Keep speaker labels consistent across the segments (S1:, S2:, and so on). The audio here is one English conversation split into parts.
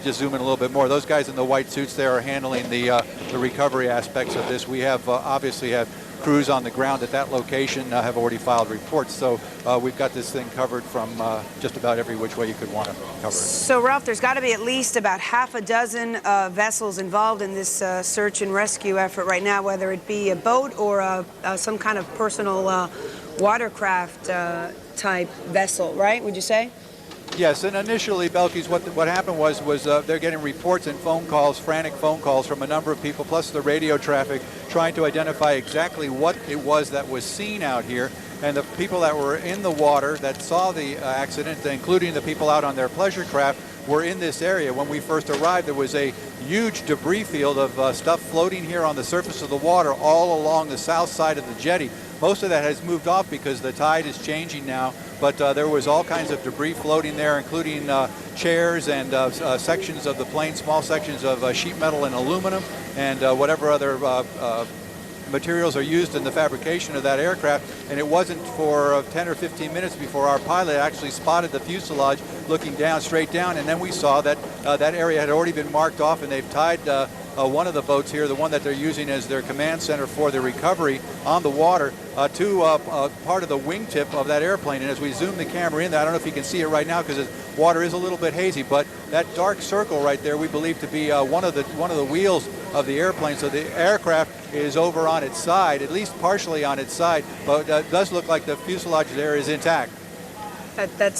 S1: could just zoom in a little bit more. Those guys in the white suits there are handling the recovery aspects of this. We have obviously have crews on the ground at that location have already filed reports. So we've got this thing covered from just about every which way you could want to cover it.
S2: So, Ralph, there's got to be at least about half a dozen vessels involved in this search and rescue effort right now, whether it be a boat or some kind of personal watercraft type vessel, right? Would you say?
S1: Yes, and initially, Belkis, what happened was they're getting reports and phone calls, frantic phone calls from a number of people, plus the radio traffic, trying to identify exactly what it was that was seen out here. And the people that were in the water that saw the accident, including the people out on their pleasure craft, were in this area. When we first arrived, there was a huge debris field of stuff floating here on the surface of the water all along the south side of the jetty. Most of that has moved off because the tide is changing now, but there was all kinds of debris floating there, including chairs and sections of the plane, small sections of sheet metal and aluminum, and whatever other materials are used in the fabrication of that aircraft. And it wasn't for 10 or 15 minutes before our pilot actually spotted the fuselage looking down, straight down, and then we saw that that area had already been marked off, and they've tied one of the boats here, the one that they're using as their command center for the recovery on the water, to part of the wingtip of that airplane. And as we zoom the camera in, I don't know if you can see it right now because the water is a little bit hazy, but that dark circle right there we believe to be one of the wheels of the airplane. So the aircraft is over on its side, at least partially on its side, but it does look like the fuselage there is intact.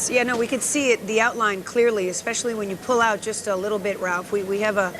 S2: Yeah, no, we could see it, the outline clearly, especially when you pull out just a little bit, Ralph. We have a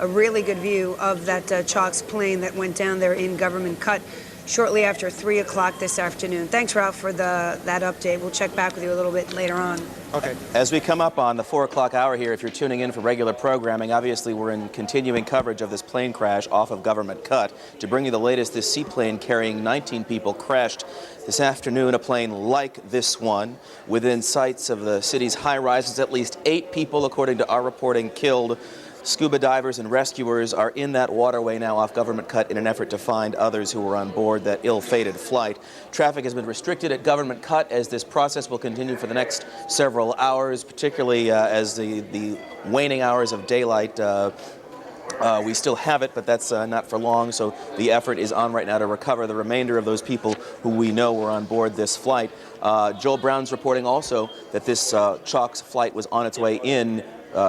S2: really good view of that Chalk's plane that went down there in Government Cut shortly after 3 o'clock this afternoon. Thanks, Ralph, for that update. We'll check back with you a little bit later on.
S3: Okay. As we come up on the 4 o'clock hour here, if you're tuning in for regular programming, obviously we're in continuing coverage of this plane crash off of Government Cut. To bring you the latest, this seaplane carrying 19 people crashed this afternoon. A plane like this one within sights of the city's high rises. At least 8 people, according to our reporting, killed. Scuba divers and rescuers are in that waterway now off Government Cut in an effort to find others who were on board that ill-fated flight. Traffic has been restricted at Government Cut as this process will continue for the next several hours, particularly as the waning hours of daylight. We still have it, but that's not for long, so the effort is on right now to recover the remainder of those people who we know were on board this flight. Joel Brown's reporting also that this Chalk's flight was on its way in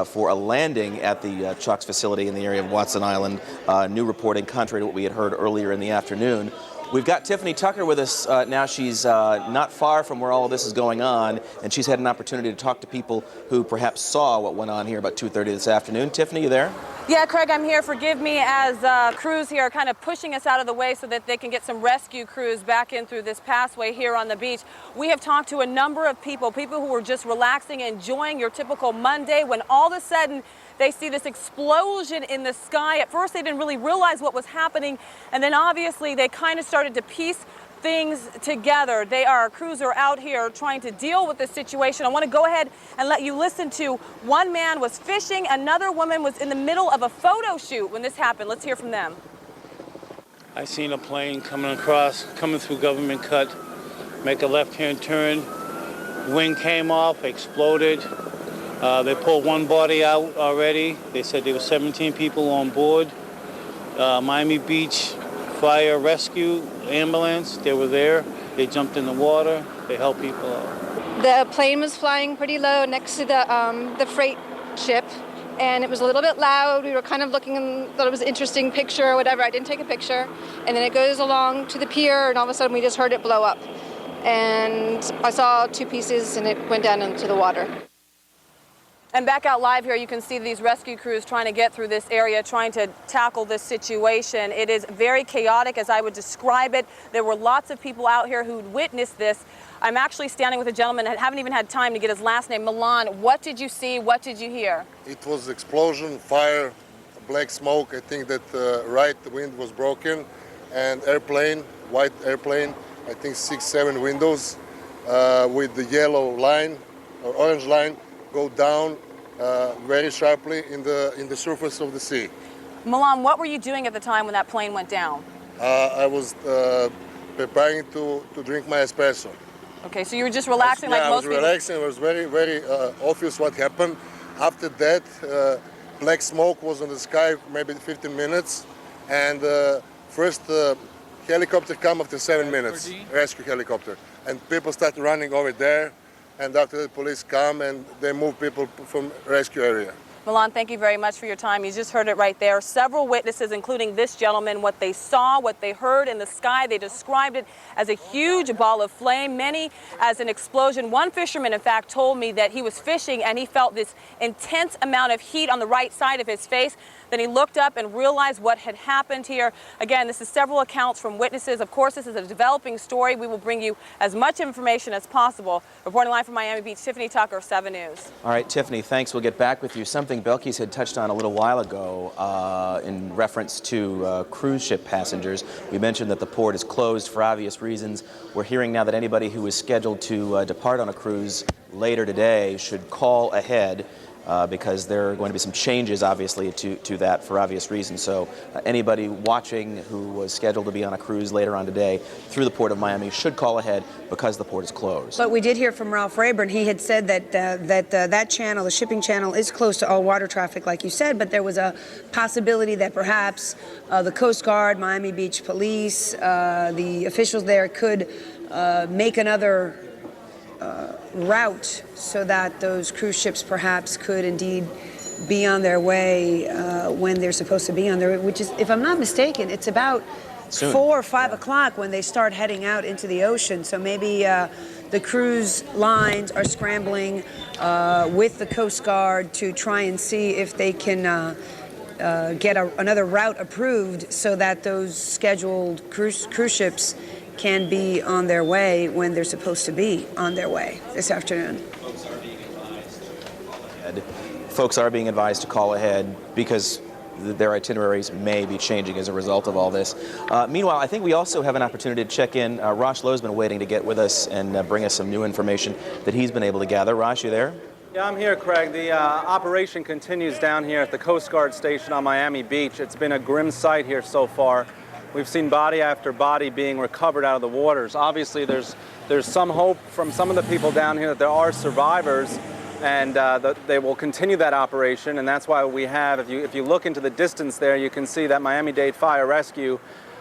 S3: for a landing at the Chalk's facility in the area of Watson Island. New reporting contrary to what we had heard earlier in the afternoon. We've got Tiffany Tucker with us now. She's not far from where all of this is going on, and she's had an opportunity to talk to people who perhaps saw what went on here about 2:30 this afternoon. Tiffany, you there?
S4: Yeah, Craig, I'm here. Forgive me as crews here are kind of pushing us out of the way so that they can get some rescue crews back in through this passway here on the beach. We have talked to a number of people who were just relaxing, enjoying your typical Monday, when all of a sudden they see this explosion in the sky. At first, they didn't really realize what was happening, and then obviously they kind of started to piece things together. Crews are out here trying to deal with this situation. I want to go ahead and let you listen to one man was fishing, another woman was in the middle of a photo shoot when this happened. Let's hear from them.
S5: I seen a plane coming through Government Cut, make a left-hand turn. Wing came off, exploded. They pulled one body out already. They said there were 17 people on board. Miami Beach Fire Rescue Ambulance, they were there. They jumped in the water. They helped people out.
S6: The plane was flying pretty low next to the freight ship, and it was a little bit loud. We were kind of looking and thought it was an interesting picture or whatever. I didn't take a picture. And then it goes along to the pier, and all of a sudden we just heard it blow up. And I saw 2 pieces, and it went down into the water.
S4: And back out live here, you can see these rescue crews trying to get through this area, trying to tackle this situation. It is very chaotic, as I would describe it. There were lots of people out here who witnessed this. I'm actually standing with a gentleman that haven't even had time to get his last name. Milan, what did you see? What did you hear?
S7: It was explosion, fire, black smoke. I think that right wind was broken, and airplane, white airplane, I think 6-7 windows with the yellow line or orange line go down very sharply in the surface of the sea.
S4: Milan, what were you doing at the time when that plane went down?
S7: I was preparing to drink my espresso.
S4: Okay, so you were just relaxing like most people?
S7: Yeah, I was relaxing. It was very, very obvious what happened. After that, black smoke was in the sky maybe 15 minutes, and first helicopter come after 7 minutes, rescue helicopter, and people start running over there, and after the police come and they move people from rescue area.
S4: Milan, thank you very much for your time. You just heard it right there. Several witnesses, including this gentleman, what they saw, what they heard in the sky. They described it as a huge ball of flame, many as an explosion. One fisherman, in fact, told me that he was fishing and he felt this intense amount of heat on the right side of his face. Then he looked up and realized what had happened here. Again, this is several accounts from witnesses. Of course, this is a developing story. We will bring you as much information as possible. Reporting live from Miami Beach, Tiffany Tucker, 7 News.
S3: All right, Tiffany, thanks. We'll get back with you. Something Belkis had touched on a little while ago in reference to cruise ship passengers. We mentioned that the port is closed for obvious reasons. We're hearing now that anybody who is scheduled to depart on a cruise later today should call ahead because there are going to be some changes, obviously, to that for obvious reasons. So anybody watching who was scheduled to be on a cruise later on today through the Port of Miami should call ahead because the port is closed.
S2: But we did hear from Ralph Rayburn. He had said that that channel, the shipping channel, is closed to all water traffic, like you said, but there was a possibility that perhaps the Coast Guard, Miami Beach Police, the officials there could make another route so that those cruise ships perhaps could indeed be on their way when they're supposed to be on their way, which is, if I'm not mistaken, it's about soon. 4 or 5 o'clock when they start heading out into the ocean. So maybe the cruise lines are scrambling with the Coast Guard to try and see if they can get another route approved so that those scheduled cruise ships can be on their way when they're supposed to be on their way this afternoon.
S3: Folks are being advised to call ahead because their itineraries may be changing as a result of all this. Meanwhile, I think we also have an opportunity to check in. ROSH LOWE's been waiting to get with us and bring us some new information that he's been able to gather. ROSH, you there?
S8: Yeah, I'm here, Craig. The operation continues down here at the Coast Guard station on Miami Beach. It's been a grim sight here so far. We've seen body after body being recovered out of the waters. Obviously, there's some hope from some of the people down here that there are survivors, and that they will continue that operation. And that's why we have, if you look into the distance there, you can see that Miami-Dade Fire Rescue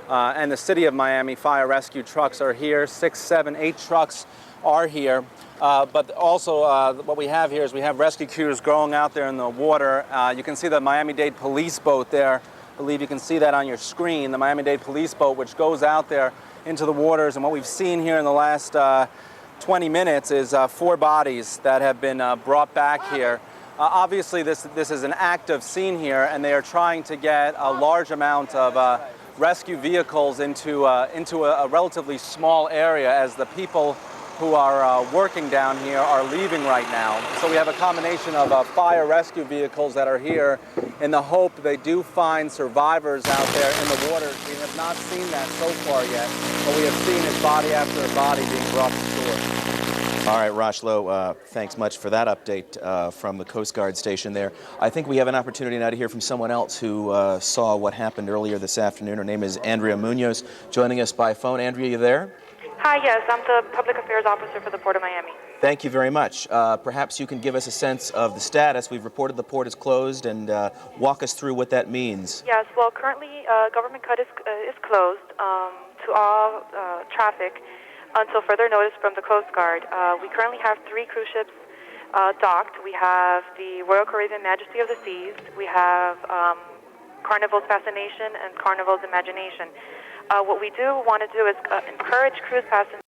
S8: and the City of Miami Fire Rescue trucks are here. 6, 7, 8 trucks are here. But also what we have here is we have rescue crews going out there in the water. You can see the Miami-Dade police boat there. I believe you can see that on your screen, the Miami-Dade police boat, which goes out there into the waters. And what we've seen here in the last 20 minutes is 4 bodies that have been brought back here. Obviously, this is an active scene here, and they are trying to get a large amount of rescue vehicles into a relatively small area as the people who are working down here are leaving right now. So we have a combination of fire rescue vehicles that are here in the hope they do find survivors out there in the water. We have not seen that so far yet. What we have seen is body after body being brought to shore.
S3: All right, ROSH LOWE, thanks much for that update from the Coast Guard station there. I think we have an opportunity now to hear from someone else who saw what happened earlier this afternoon. Her name is Andrea Munoz, joining us by phone. Andrea, you there?
S9: Hi, yes, I'm the Public Affairs Officer for the Port of Miami.
S3: Thank you very much. Perhaps you can give us a sense of the status. We've reported the port is closed, and walk us through what that means.
S9: Yes, well, currently government cut is closed to all traffic until further notice from the Coast Guard. We currently have 3 cruise ships docked. We have the Royal Caribbean Majesty of the Seas, we have Carnival's Fascination, and Carnival's Imagination. What we do want to do is encourage cruise passengers